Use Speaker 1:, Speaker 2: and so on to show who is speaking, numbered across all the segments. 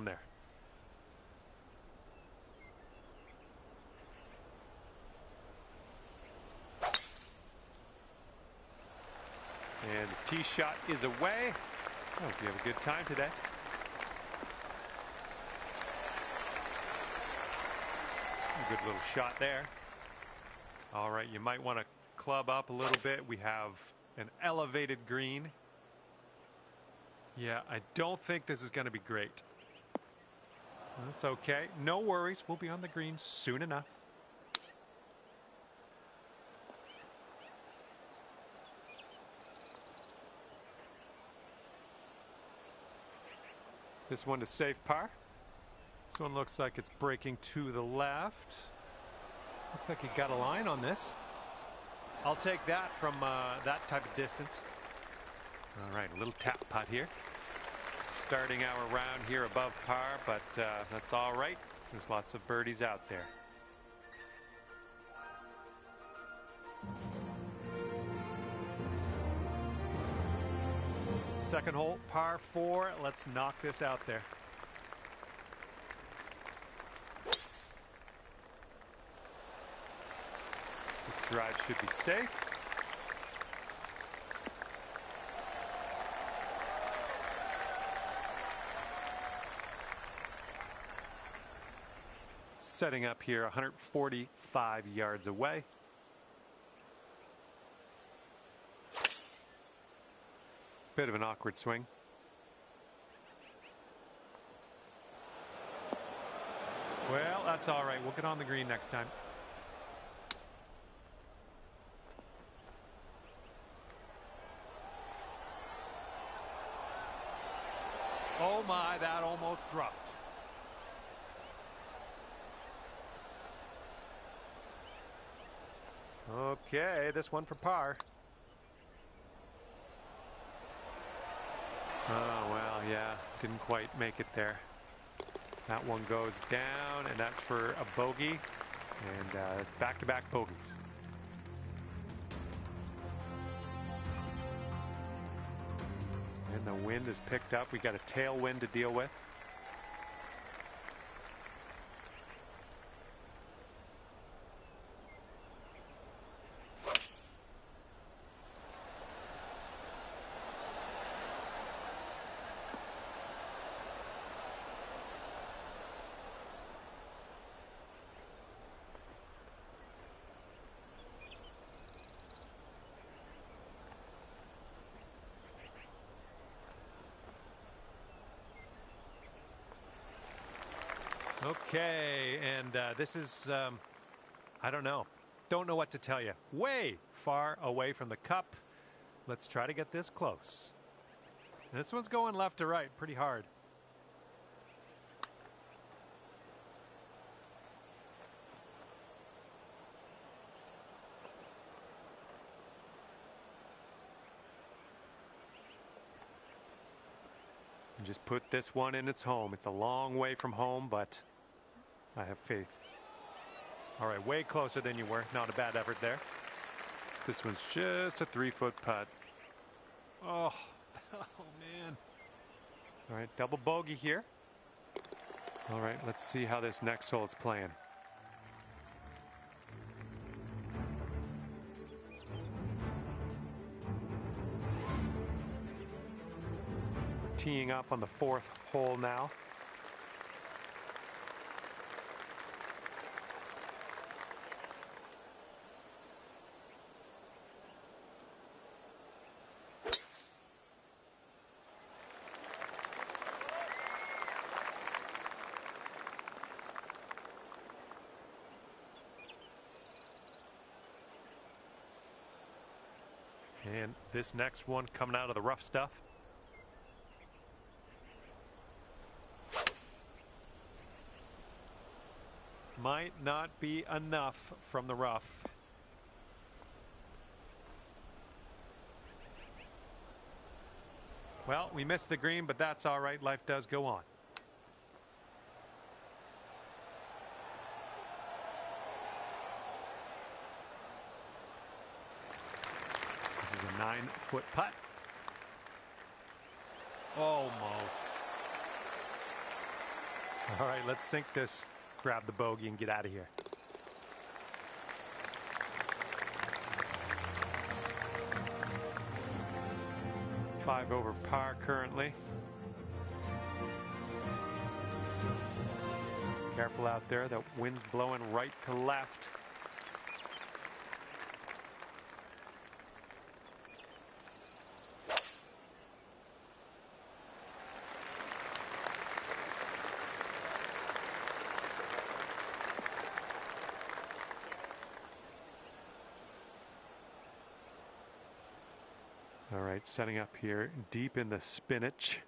Speaker 1: from there. And the tee shot is away. Oh, you have a good time today. A good little shot there. All right, you might want to club up a little bit. We have an elevated green. Yeah, I don't think this is going to be great. That's okay. No worries. We'll be on the green soon enough. This one to safe par. This one looks like it's breaking to the left. Looks like you got a line on this. I'll take that from that type of distance. All right, a little tap putt here. Starting our round here above par, but that's all right. There's lots of birdies out there. Second hole, par 4. Let's knock this out there. This drive should be safe. Setting up here 145 yards away. Bit of an awkward swing. Well, that's all right. We'll get on the green next time. Oh my, that almost dropped. Okay, this one for par. Oh, well, yeah, didn't quite make it there. That one goes down, and that's for a bogey, and back-to-back bogeys. And the wind is picked up. We got a tailwind to deal with. Okay, and this is, I don't know. Don't know what to tell you. Way far away from the cup. Let's try to get this close. And this one's going left to right pretty hard. And just put this one in its home. It's a long way from home, but I have faith. All right, way closer than you were. Not a bad effort there. This one's just a 3-foot putt. Oh, oh man. All right, double bogey here. All right, let's see how this next hole is playing. Teeing up on the 4th hole now. And this next one coming out of the rough stuff. Might not be enough from the rough. Well, we missed the green, but that's all right. Life does go on. This is a 9-foot putt. Almost. All right, let's sink this. Grab the bogey and get out of here. Five over par currently. Careful out there, that wind's blowing right to left. All right, setting up here deep in the spinach.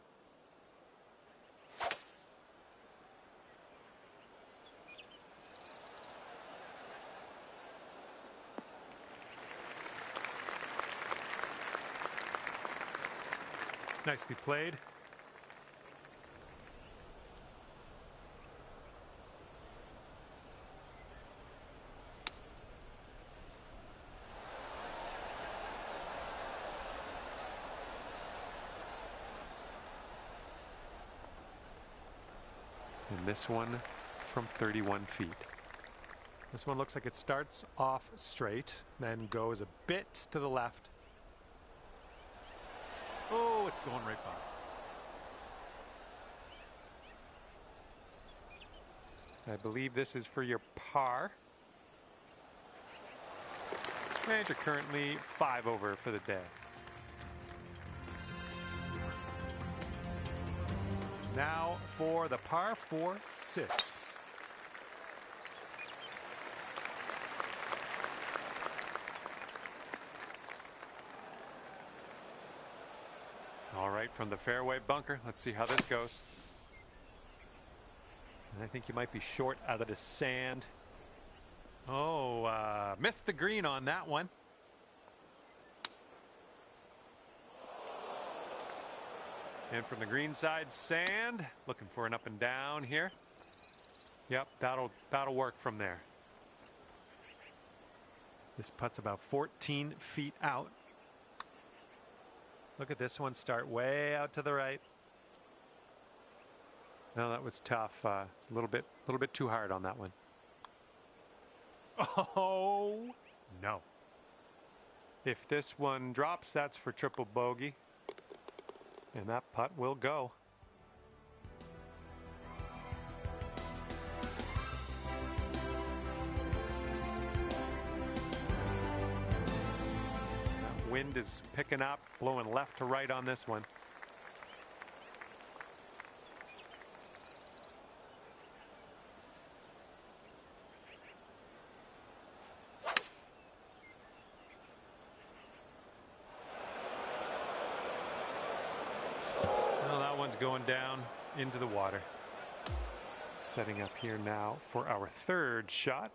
Speaker 1: Nicely played. And this one from 31 feet. This one looks like it starts off straight, then goes a bit to the left. Oh, it's going right by. I believe this is for your par. And you're currently 5 over for the day. Now for the par 4 6. All right, from the fairway bunker, let's see how this goes. And I think you might be short out of the sand. Oh, missed the green on that one. And from the green side, sand. Looking for an up and down here. Yep, that'll work from there. This putt's about 14 feet out. Look at this one start way out to the right. No, that was tough. It's a little bit too hard on that one. Oh no! If this one drops, that's for triple bogey, and that putt will go. That wind is picking up, blowing left to right on this one. Going down into the water. Setting up here now for our third shot.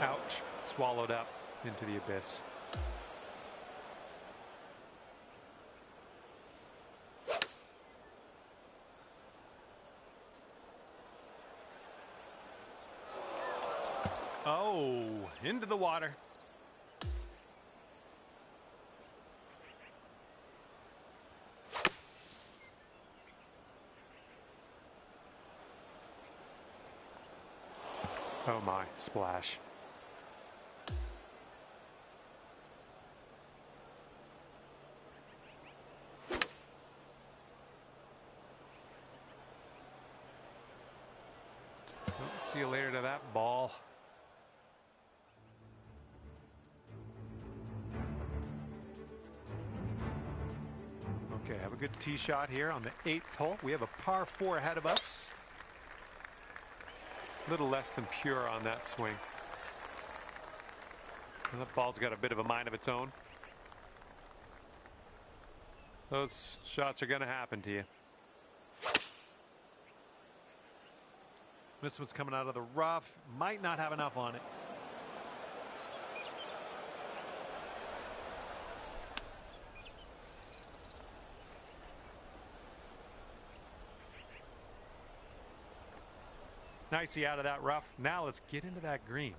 Speaker 1: Ouch, swallowed up into the abyss. Oh, into the water. Oh my, splash. Well, see you later to that ball. Okay, have a good tee shot here on the 8th hole. We have a par 4 ahead of us. A little less than pure on that swing. And that ball's got a bit of a mind of its own. Those shots are going to happen to you. This one's coming out of the rough. Might not have enough on it. Nicely out of that rough. Now let's get into that green.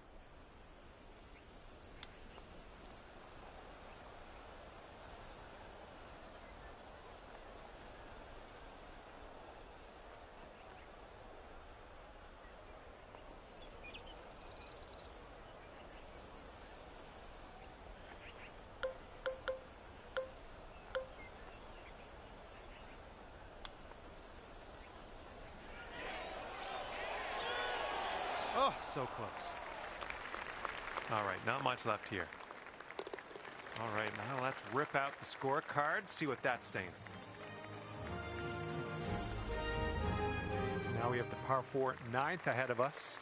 Speaker 1: so close. All right, not much left here. All right, now let's rip out the scorecard, see what that's saying. Now we have the par 4 9th ahead of us.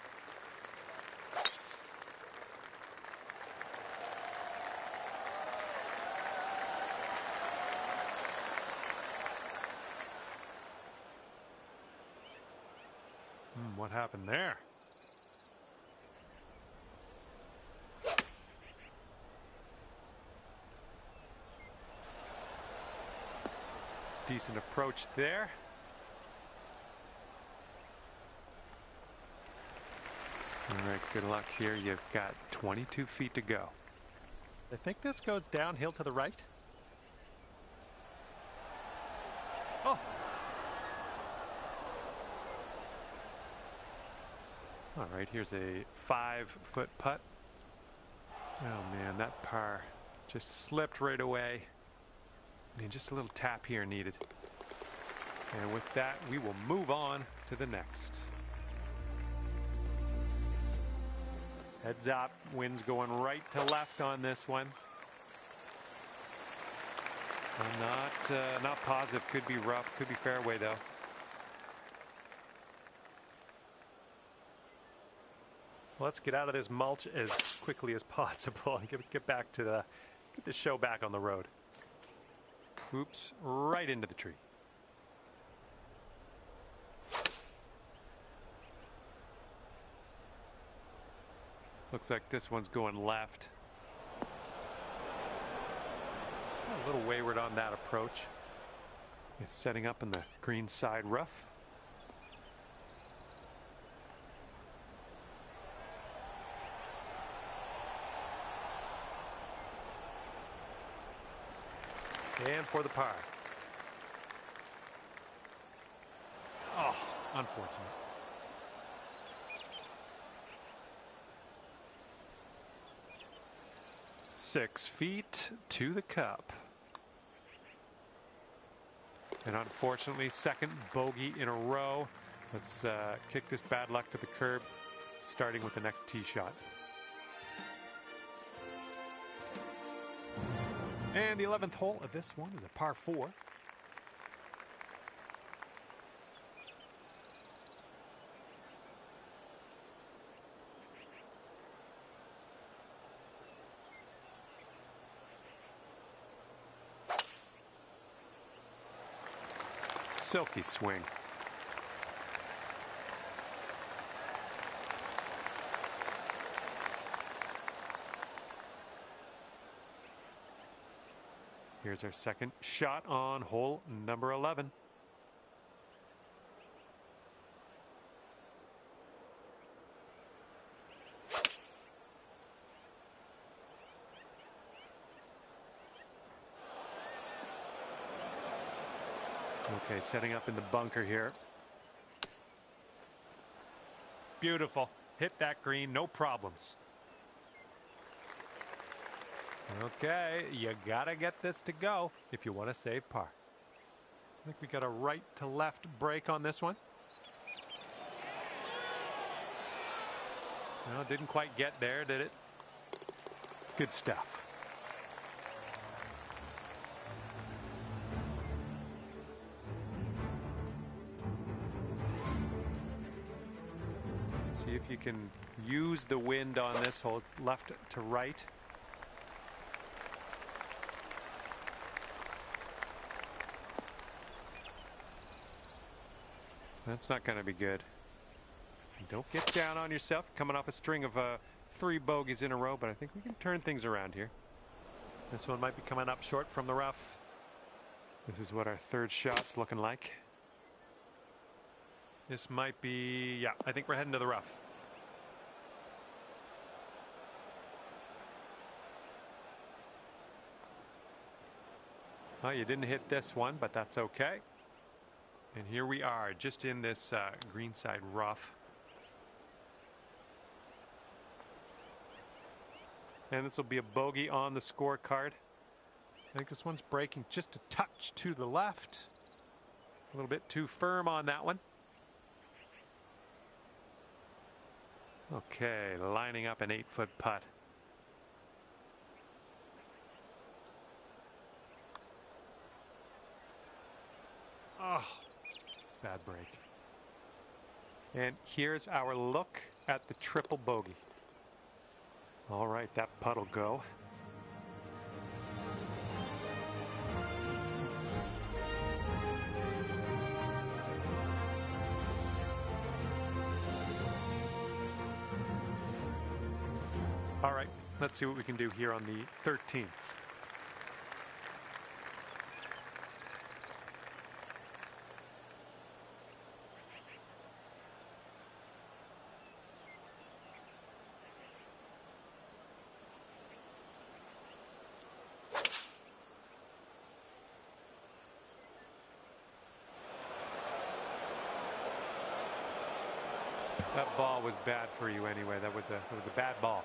Speaker 1: What happened there? Decent approach there. All right, good luck here. You've got 22 feet to go. I think this goes downhill to the right. Oh. All right, here's a 5-foot putt. Oh man, that par just slipped right away. And just a little tap here needed. And with that, we will move on to the next. Heads up, wind's going right to left on this one. I'm not positive. Could be rough, could be fairway though. Let's get out of this mulch as quickly as possible and get back to get the show back on the road. Oops, right into the tree. Looks like this one's going left. A little wayward on that approach. It's setting up in the green side rough. And for the par. Oh, unfortunate. Six feet to the cup. And unfortunately, second bogey in a row. Let's kick this bad luck to the curb, starting with the next tee shot. And the 11th hole of this one is a par 4. Silky swing. Here's our second shot on hole number 11. Okay, setting up in the bunker here. Beautiful. Hit that green, no problems. Okay, you gotta get this to go if you want to save par. I think we got a right to left break on this one. No, didn't quite get there, did it? Good stuff. Let's see if you can use the wind on this hole, left to right. That's not going to be good. Don't get down on yourself. Coming off a string of 3 bogeys in a row, but I think we can turn things around here. This one might be coming up short from the rough. This is what our third shot's looking like. This might be, yeah, I think we're heading to the rough. Oh, you didn't hit this one, but that's okay. And here we are, just in this greenside rough. And this will be a bogey on the scorecard. I think this one's breaking just a touch to the left. A little bit too firm on that one. Okay, lining up an 8-foot putt. Oh, bad break. And here's our look at the triple bogey. All right, that putt will go. All right, let's see what we can do here on the 13th. That ball was bad for you anyway. That was a bad ball.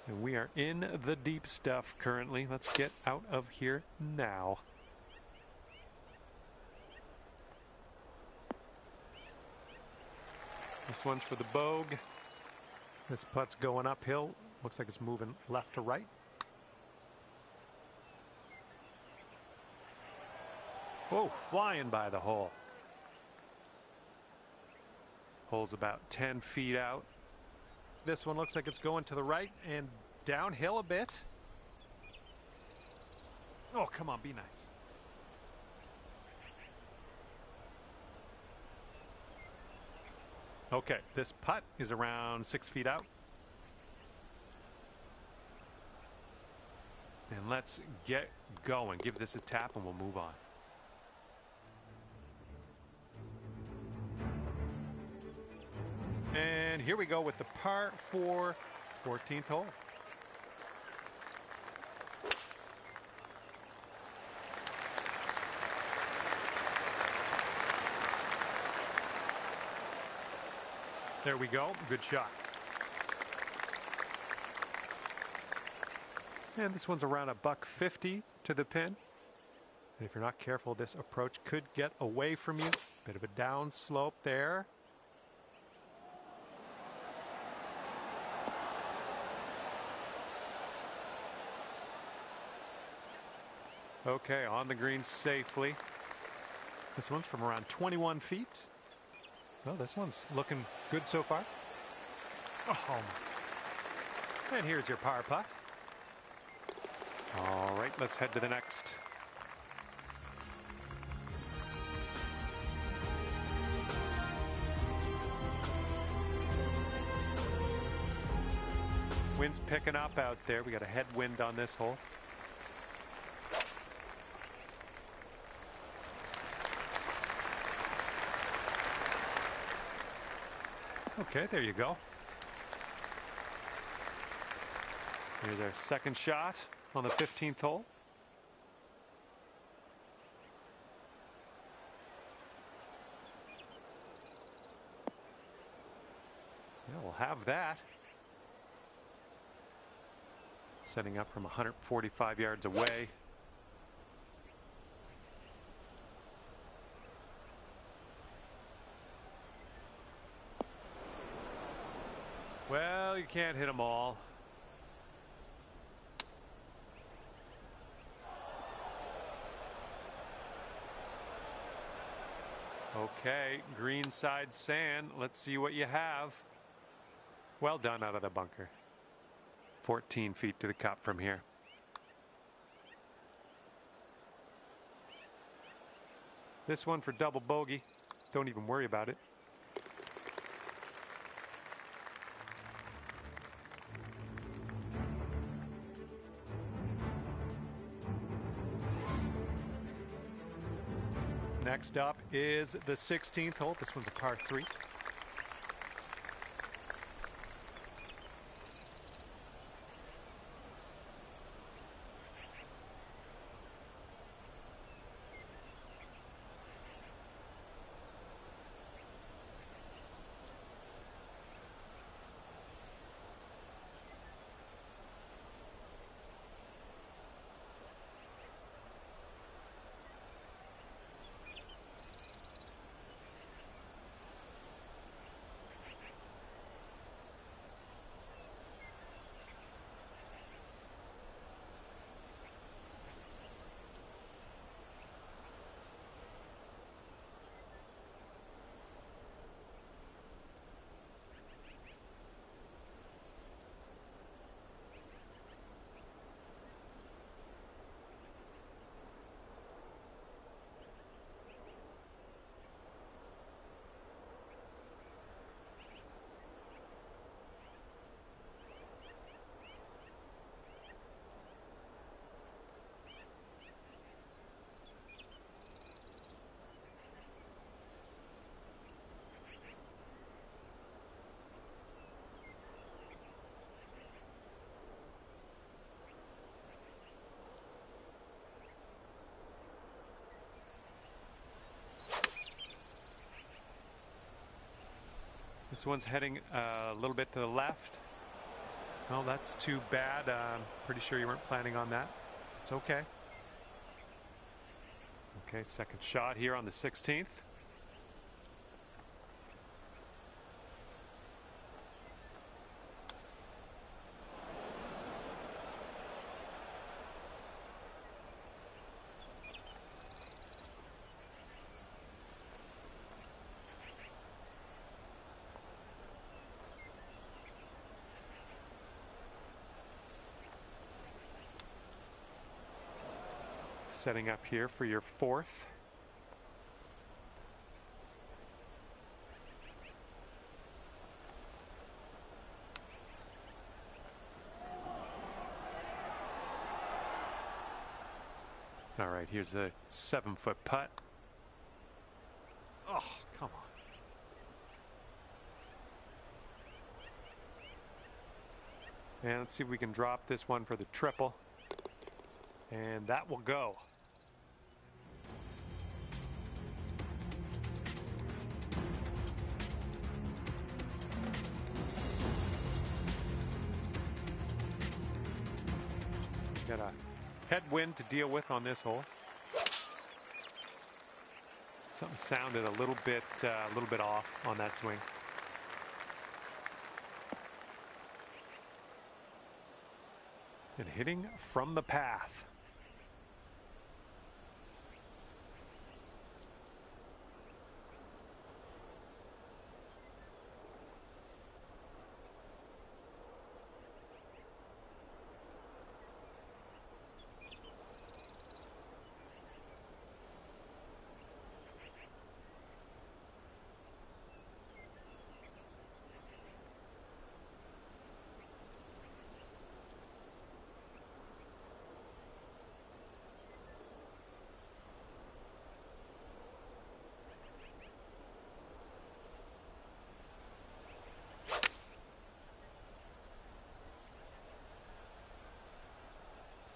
Speaker 1: And we are in the deep stuff currently. Let's get out of here now. This one's for the Bogue. This putt's going uphill. Looks like it's moving left to right. Oh, flying by the hole. Hole's about 10 feet out. This one looks like it's going to the right and downhill a bit. Oh, come on, be nice. Okay, this putt is around 6 feet out. And let's get going. Give this a tap and we'll move on. And here we go with the par 4 14th hole. There we go. Good shot. And this one's around $150 to the pin. And if you're not careful, this approach could get away from you. Bit of a down slope there. Okay, on the green safely. This one's from around 21 feet. Well, this one's looking good so far. Oh, and here's your par putt. All right, let's head to the next. Wind's picking up out there. We got a headwind on this hole. Okay, there you go. Here's our second shot on the 15th hole. Yeah, we'll have that. Setting up from 145 yards away. Well, you can't hit them all. Okay, green side sand. Let's see what you have. Well done out of the bunker. 14 feet to the cup from here. This one for double bogey. Don't even worry about it. Next up is the 16th hole. This one's a par 3. This one's heading a little bit to the left. Well, that's too bad. Pretty sure you weren't planning on that. It's okay. Okay, second shot here on the 16th. Setting up here for your fourth. All right, here's a 7-foot putt. Oh, come on. And let's see if we can drop this one for the triple. And that will go. Got a headwind to deal with on this hole. Something sounded a little bit off on that swing. And hitting from the path.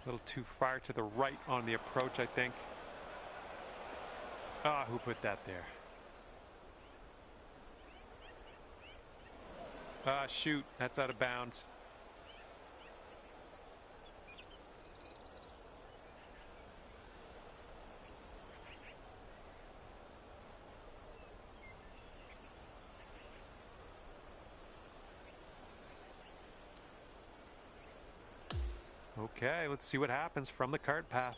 Speaker 1: A little too far to the right on the approach, I think. Ah, who put that there? Ah, shoot, that's out of bounds. Okay, let's see what happens from the cart path.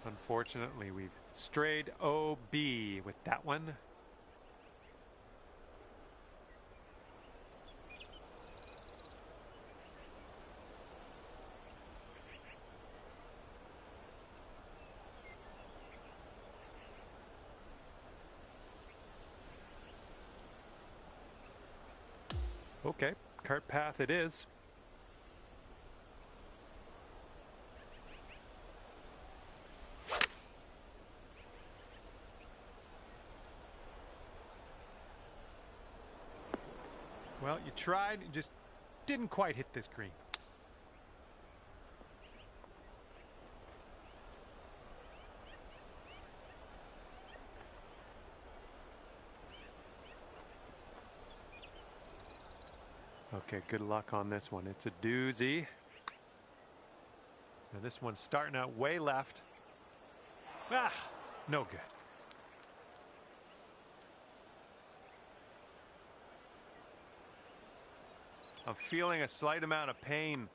Speaker 1: Unfortunately, we've strayed OB with that one. Okay, cart path it is. Well, you tried, you just didn't quite hit this green. Okay, good luck on this one. It's a doozy. Now this one's starting out way left. Ah, no good. I'm feeling a slight amount of pain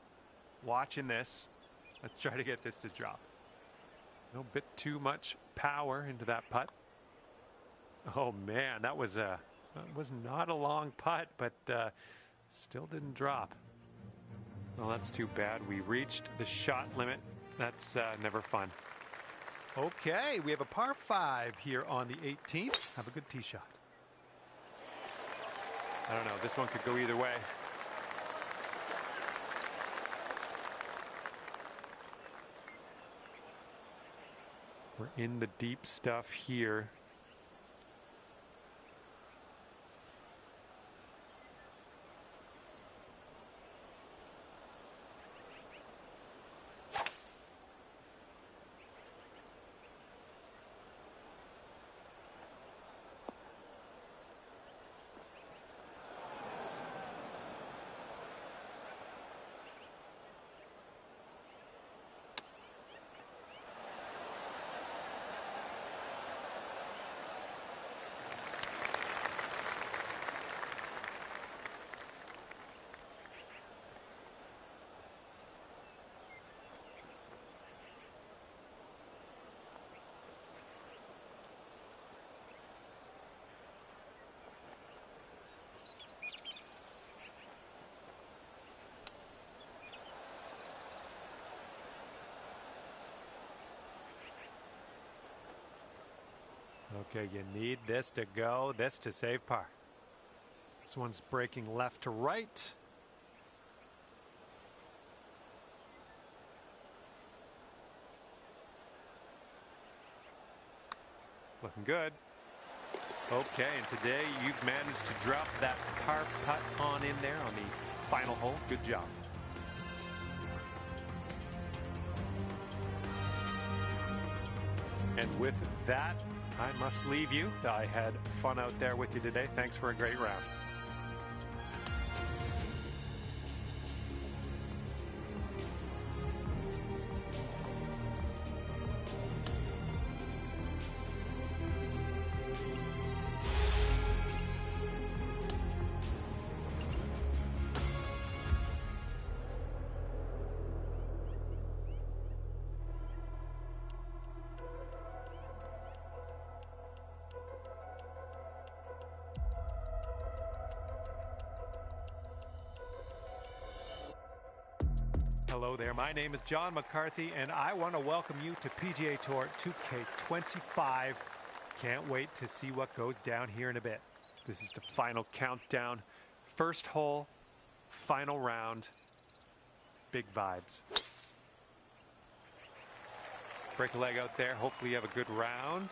Speaker 1: watching this. Let's try to get this to drop. A bit too much power into that putt. Oh man, that was not a long putt, but still didn't drop. Well, that's too bad. We reached the shot limit. That's never fun. Okay, we have a par 5 here on the 18th. Have a good tee shot. I don't know. This one could go either way. We're in the deep stuff here. Okay, you need this to go, this to save par. This one's breaking left to right. Looking good. Okay, and today you've managed to drop that par putt on in there on the final hole. Good job. And with that, I must leave you. I had fun out there with you today. Thanks for a great round. Hello there, my name is John McCarthy, and I want to welcome you to PGA Tour 2K25. Can't wait to see what goes down here in a bit. This is the final countdown. First hole, final round, big vibes. Break a leg out there. Hopefully you have a good round.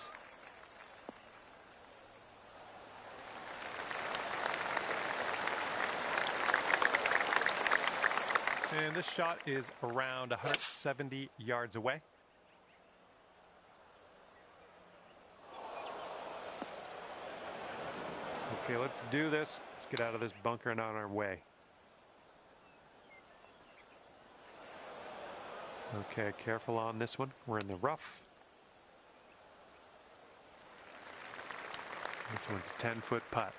Speaker 1: And this shot is around 170 yards away. Okay, let's do this. Let's get out of this bunker and on our way. Okay, careful on this one. We're in the rough. This one's a 10-foot putt.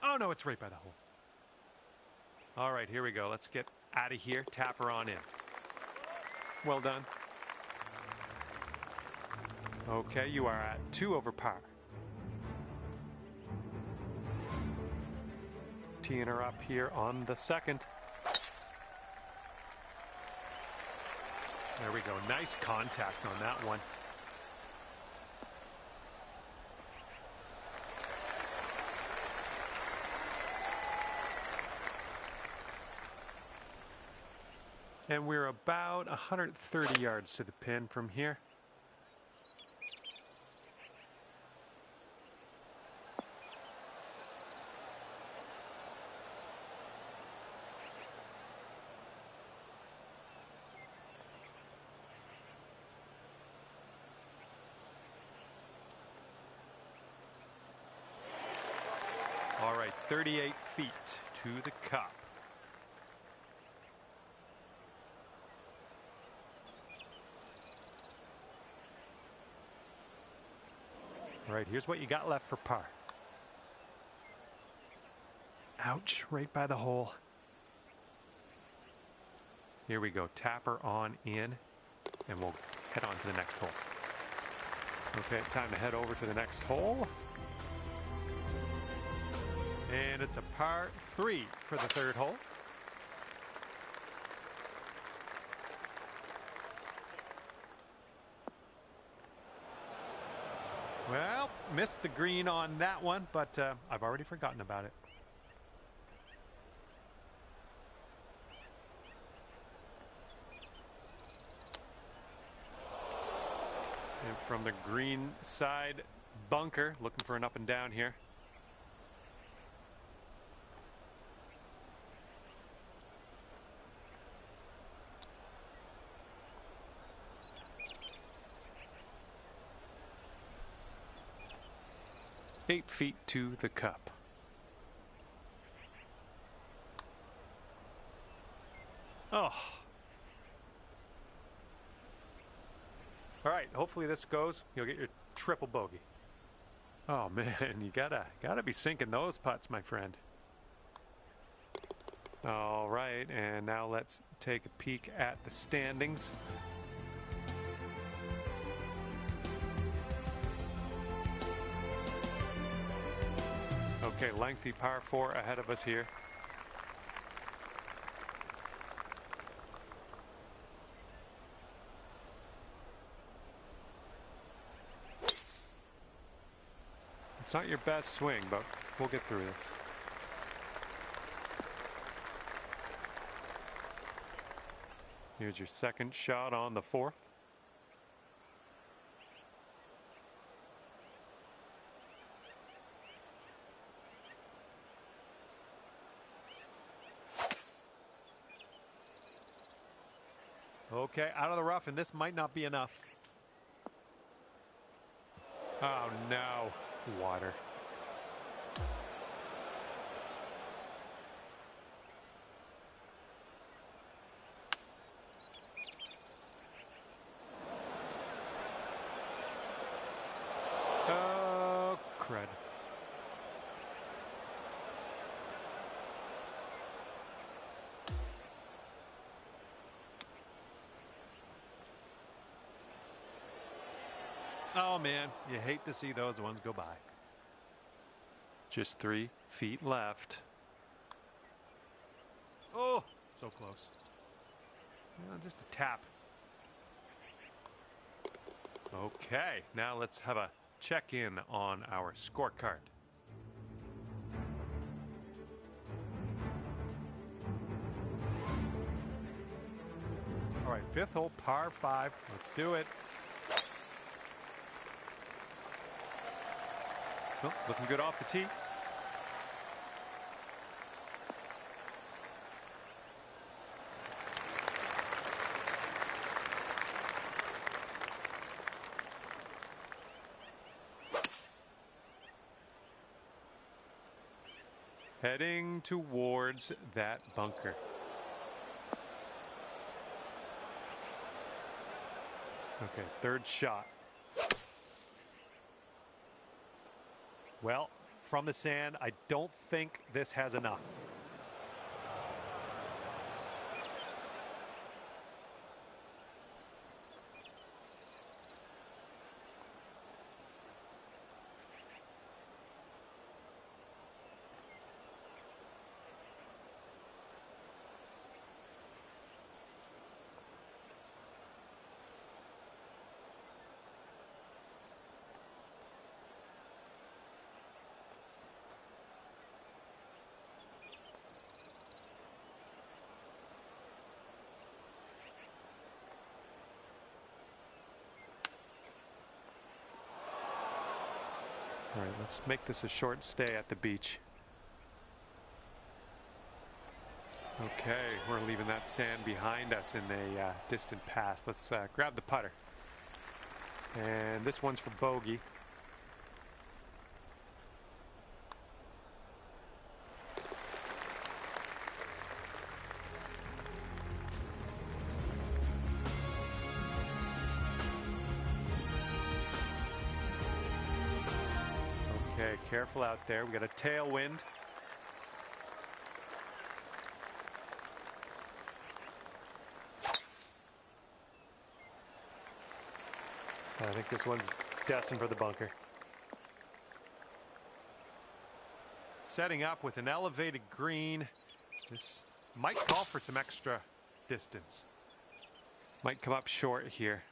Speaker 1: Oh no, it's right by the hole. All right, here we go. Let's get out of here. Tap her on in. Well done. Okay, you are at 2 over par. Teeing her up here on the second. There we go. Nice contact on that one. And we're about 130 yards to the pin from here. All right, 38 feet to the cup. All right, here's what you got left for par. Ouch, right by the hole. Here we go. Tap her on in, and we'll head on to the next hole. Okay, time to head over to the next hole. And it's a par 3 for the third hole. Well, missed the green on that one, but I've already forgotten about it. And from the green side bunker, looking for an up and down here. Eight feet to the cup. Oh. All right, hopefully this goes. You'll get your triple bogey. Oh man, you gotta be sinking those putts, my friend. All right, and now let's take a peek at the standings. Okay, lengthy par 4 ahead of us here. It's not your best swing, but we'll get through this. Here's your second shot on the fourth. Okay, out of the rough, and this might not be enough. Oh no, water. Oh, crud. Oh man, you hate to see those ones go by. Just 3 feet left. Oh, so close. Just a tap. Okay, now let's have a check-in on our scorecard. All right, 5th hole, par 5. Let's do it. Oh, looking good off the tee. Heading towards that bunker. Okay, 3rd shot. Well, from the sand, I don't think this has enough. All right, let's make this a short stay at the beach. Okay, we're leaving that sand behind us in a distant past. Let's grab the putter. And this one's for bogey. Okay, careful out there. We got a tailwind. I think this one's destined for the bunker. Setting up with an elevated green. This might call for some extra distance. Might come up short here.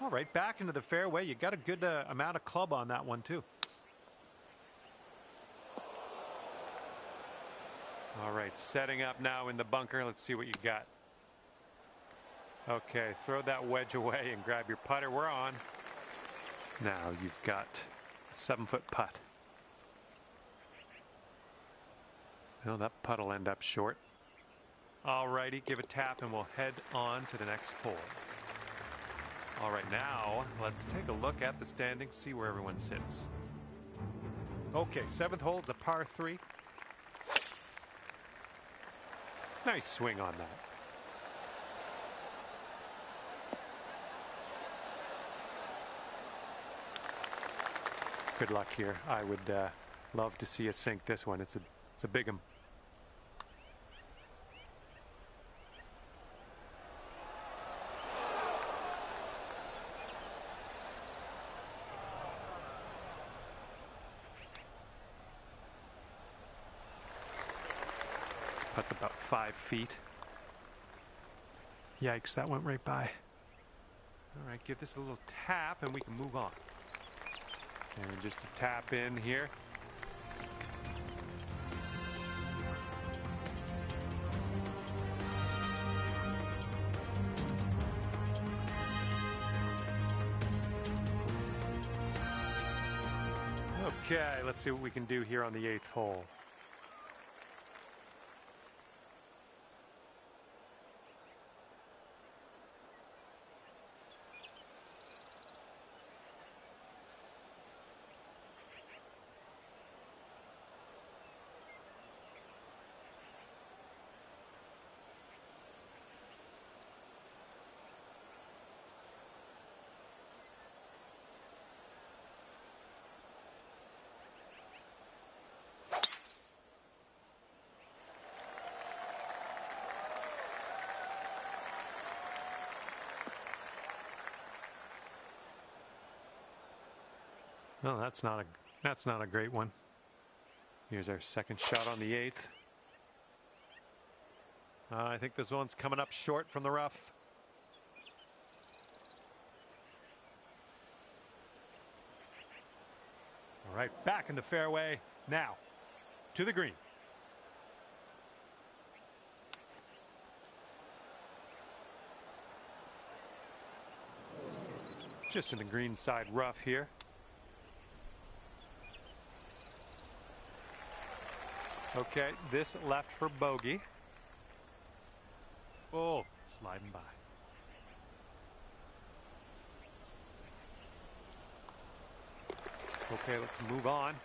Speaker 1: All right, back into the fairway. You got a good amount of club on that one too. All right, setting up now in the bunker. Let's see what you got. Okay, throw that wedge away and grab your putter. We're on. Now you've got a 7-foot putt. Well, that putt will end up short. All righty, give a tap and we'll head on to the next hole. All right, now let's take a look at the standings, see where everyone sits. Okay, 7th hole is a par 3. Nice swing on that. Good luck here. I would love to see us sink this one. It's a big one. This putt's about 5 feet. Yikes, that went right by. All right, give this a little tap and we can move on. And just a tap in here. Okay, let's see what we can do here on the 8th hole. Well, that's not a great one. Here's our second shot on the 8th. I think this one's coming up short from the rough. All right, back in the fairway now to the green. Just in the green side rough here. Okay, this left for bogey. Oh, sliding by. Okay, let's move on.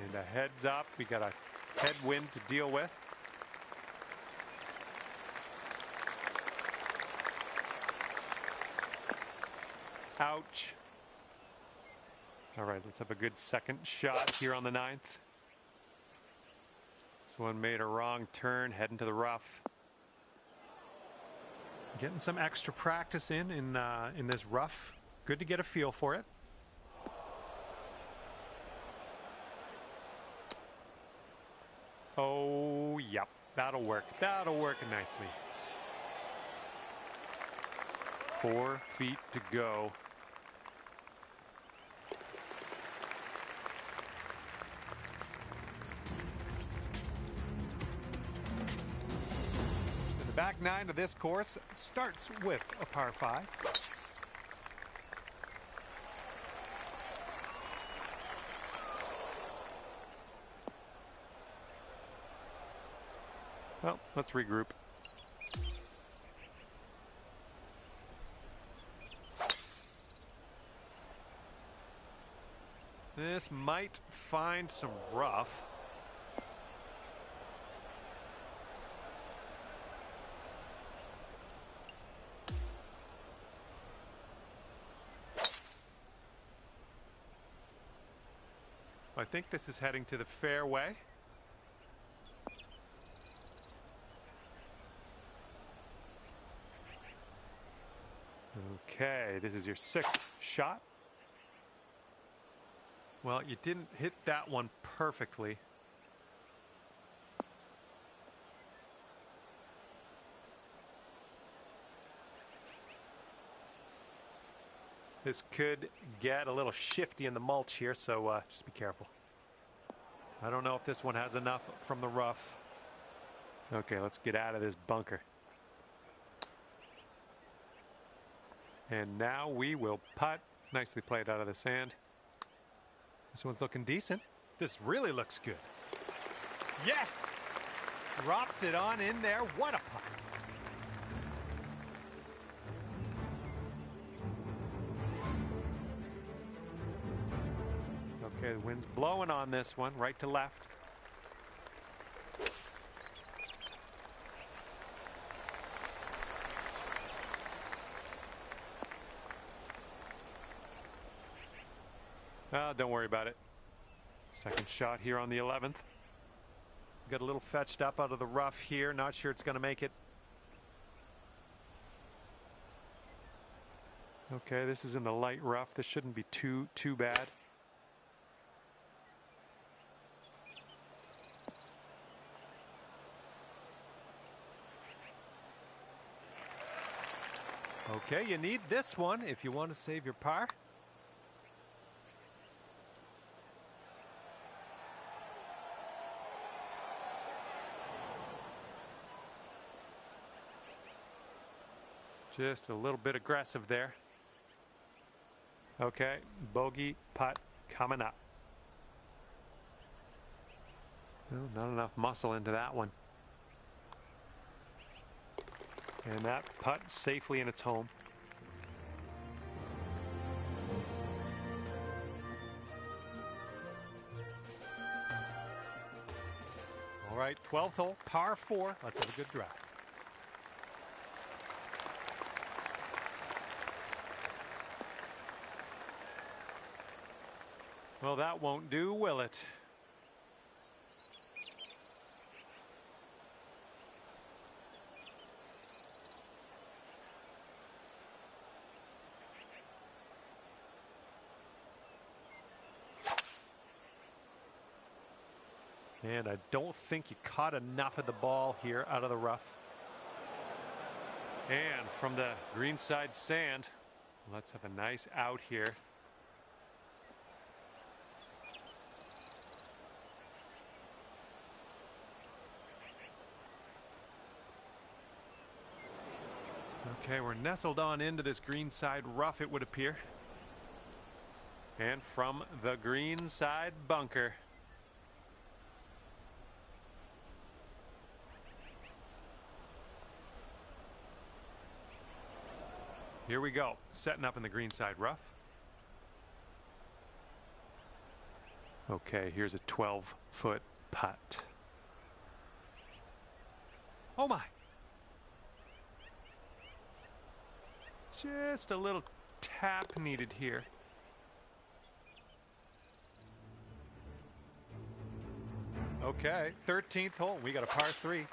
Speaker 1: And a heads up. We got a headwind to deal with. Ouch. All right, let's have a good second shot here on the 9th. This one made a wrong turn, heading to the rough. Getting some extra practice in this rough. Good to get a feel for it. Oh, yep, that'll work. That'll work nicely. 4 feet to go. Back 9 of this course starts with a par 5. Well, let's regroup. This might find some rough. I think this is heading to the fairway. Okay, this is your 6th shot. Well, you didn't hit that one perfectly. This could get a little shifty in the mulch here, so just be careful. I don't know if this one has enough from the rough. Okay, let's get out of this bunker. And now we will putt. Nicely played out of the sand. This one's looking decent. This really looks good. Yes! Drops it on in there. What a putt. Okay, the wind's blowing on this one, right to left. Don't worry about it. Second shot here on the 11th. Got a little fetched up out of the rough here. Not sure it's going to make it. Okay, this is in the light rough. This shouldn't be too bad. Okay, you need this one if you want to save your par. Just a little bit aggressive there. Okay, bogey putt coming up. Well, not enough muscle into that one. And that putt safely in its home. All right, 12th hole, par 4. Let's have a good drive. Well, that won't do, will it? And I don't think you caught enough of the ball here out of the rough. And from the greenside sand, let's have a nice out here. Okay, we're nestled on into this greenside rough, it would appear. And from the greenside bunker. Here we go, setting up in the greenside rough. Okay, here's a 12-foot putt. Oh my! Just a little tap needed here. Okay, 13th hole. We got a par 3.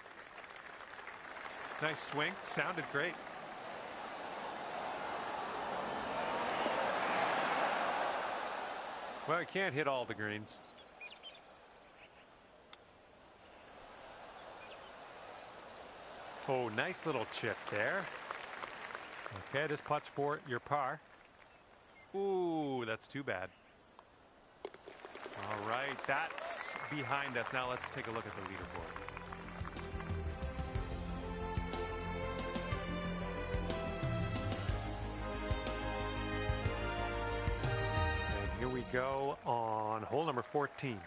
Speaker 1: Nice swing. Sounded great. Well, I can't hit all the greens. Oh, nice little chip there. Okay, this putt's for your par. Ooh, that's too bad. All right, that's behind us. Now let's take a look at the leaderboard. And here we go on hole number 14.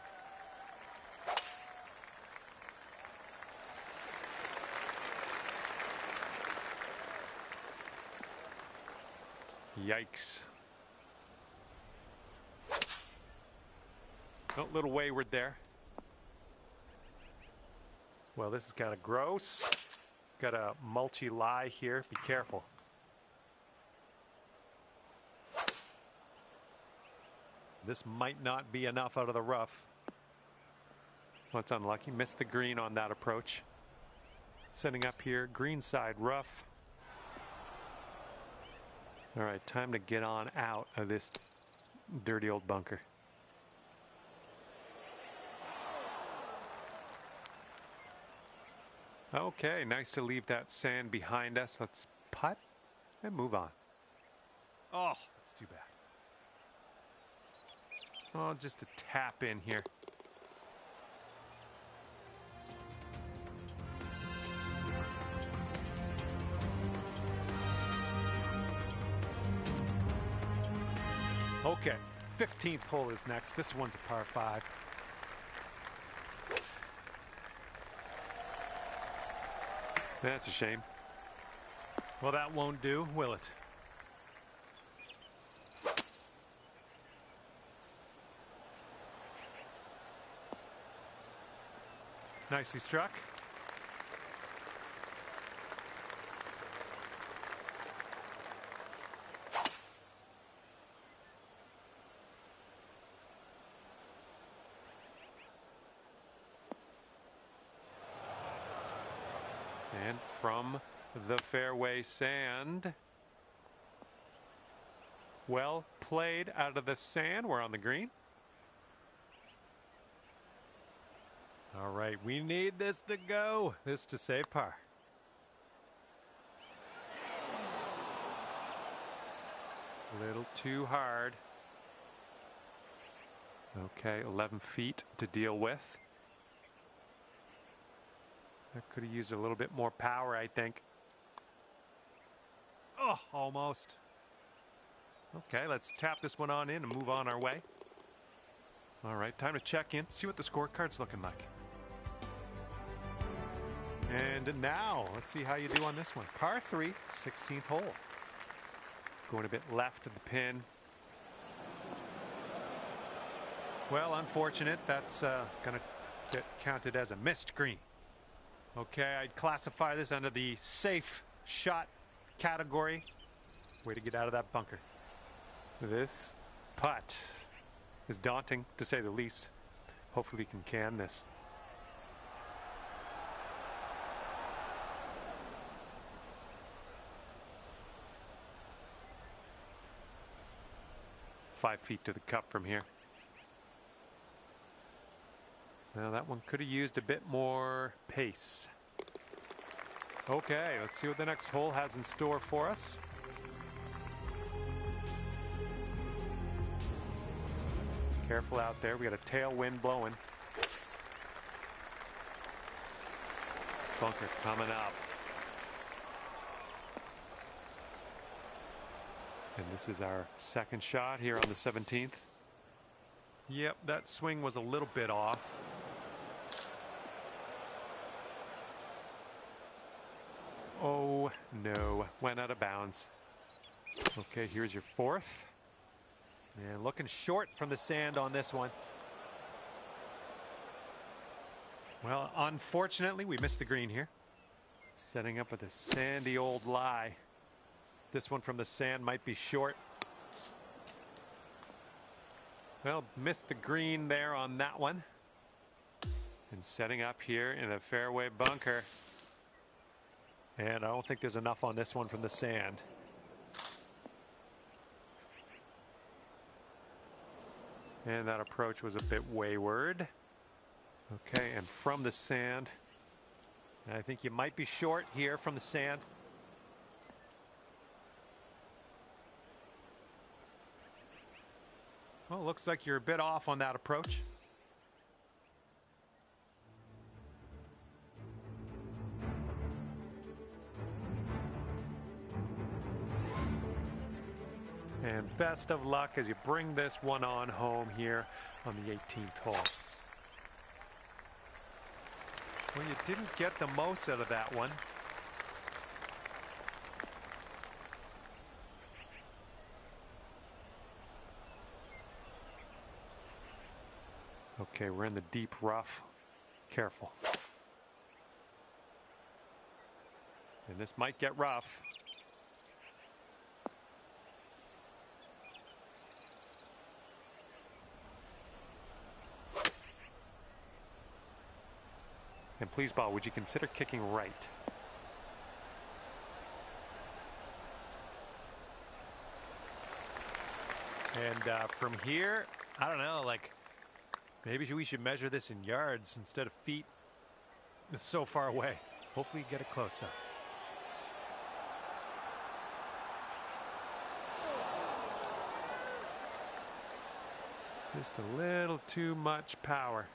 Speaker 1: Yikes. Oh, a little wayward there. Well, this is kind of gross. Got a mulchy lie here. Be careful. This might not be enough out of the rough. Well, it's unlucky. Missed the green on that approach. Setting up here, greenside rough. All right, time to get on out of this dirty old bunker. Okay, nice to leave that sand behind us. Let's putt and move on. Oh, that's too bad. Oh, just a tap in here. Okay, 15th hole is next. This one's a par 5. That's a shame. Well, that won't do, will it? Nicely struck. And from the fairway sand. Well played out of the sand. We're on the green. All right, we need this to go. This to save par. A little too hard. Okay, 11 feet to deal with. That could have used a little bit more power, I think. Oh, almost. Okay, let's tap this one on in and move on our way. All right, time to check in, see what the scorecard's looking like. And now, let's see how you do on this one. Par 3, 16th hole. Going a bit left of the pin. Well, unfortunate. That's going to get counted as a missed green. Okay, I'd classify this under the safe shot category. Way to get out of that bunker. This putt is daunting, to say the least. Hopefully he can this. Five feet to the cup from here. Now that one could have used a bit more pace. Okay, let's see what the next hole has in store for us. Careful out there, we got a tailwind blowing. Bunker coming up. And this is our second shot here on the 17th. Yep, that swing was a little bit off. Oh no, went out of bounds. Okay, here's your fourth. And looking short from the sand on this one. Well, unfortunately, we missed the green here. Setting up with a sandy old lie. This one from the sand might be short. Well, missed the green there on that one. And setting up here in a fairway bunker. And I don't think there's enough on this one from the sand. And that approach was a bit wayward. Okay, and from the sand, I think you might be short here from the sand. Well, looks like you're a bit off on that approach. And best of luck as you bring this one on home here on the 18th hole. Well, you didn't get the most out of that one. Okay, we're in the deep rough. Careful. And this might get rough. And please, ball, would you consider kicking right? And from here, I don't know, like maybe we should measure this in yards instead of feet. It's so far away. Hopefully you get it close though. Just a little too much power.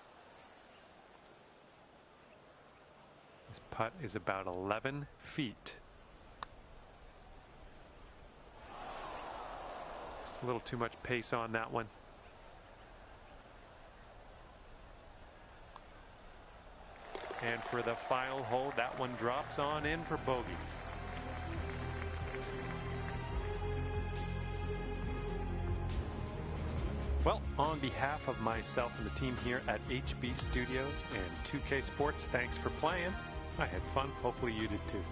Speaker 1: This putt is about 11 feet. Just a little too much pace on that one. And for the final hole, that one drops on in for bogey. Well, on behalf of myself and the team here at HB Studios and 2K Sports, thanks for playing. I had fun. Hopefully you did too.